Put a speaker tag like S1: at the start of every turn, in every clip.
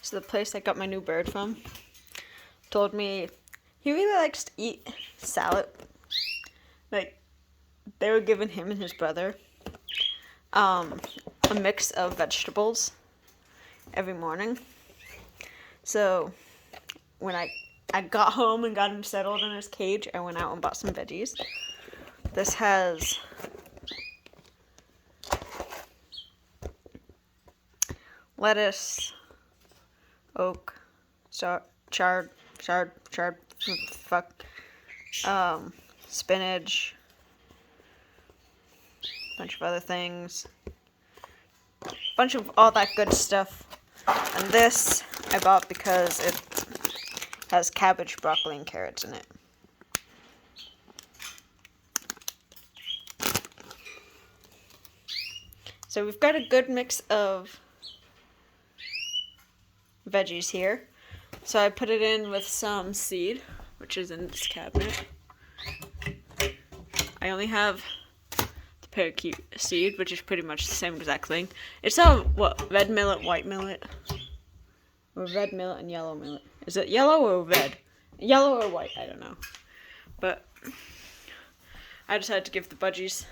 S1: So the place I got my new bird from told me he really likes to eat salad. Like, they were giving him and his brother a mix of vegetables every morning. So when I got home and got him settled in his cage, I went out and bought some veggies. This has lettuce, oak, chard, spinach, bunch of other things, bunch of all that good stuff. And this I bought because it has cabbage, broccoli, and carrots in it. So we've got a good mix of veggies here. So I put it in with some seed, which is in this cabinet. I only have the parakeet seed, which is pretty much the same exact thing. It's all, red millet, white millet? Or red millet and yellow millet. Is it yellow or red? Yellow or white, I don't know. But I decided to give the budgies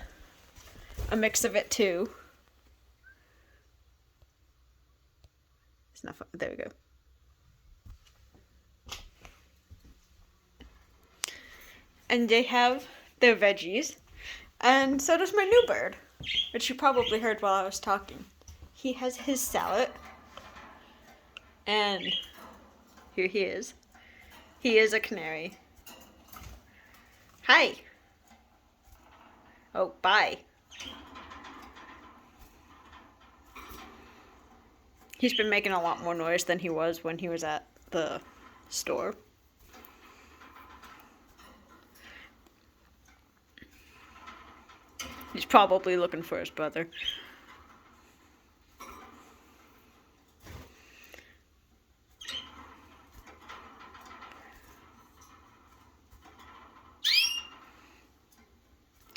S1: a mix of it too. It's not fun. There we go. And they have their veggies. And so does my new bird, which you probably heard while I was talking. He has his salad. And here he is. He is a canary. Hi. Oh, bye. He's been making a lot more noise than he was when he was at the store. He's probably looking for his brother.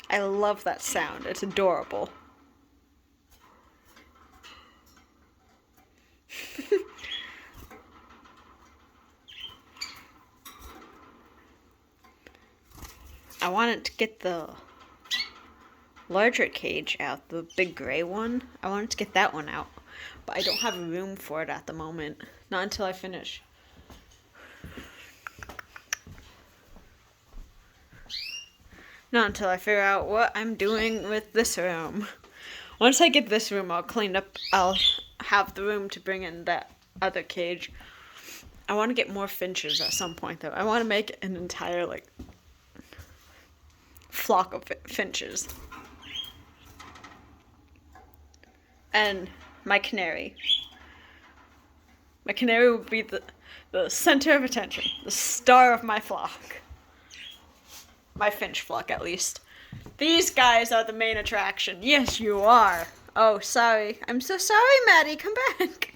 S1: I love that sound. It's adorable. I wanted to get the larger cage out, the big gray one. I wanted to get that one out, but I don't have room for it at the moment. Not until I finish. Not until I figure out what I'm doing with this room. Once I get this room all cleaned up, I'll have the room to bring in that other cage. I want to get more finches at some point, though. I want to make an entire, flock of finches. And my canary. My canary will be the center of attention, the star of my flock. My finch flock, at least. These guys are the main attraction. Yes, you are. Oh, sorry. I'm so sorry, Maddie. Come back.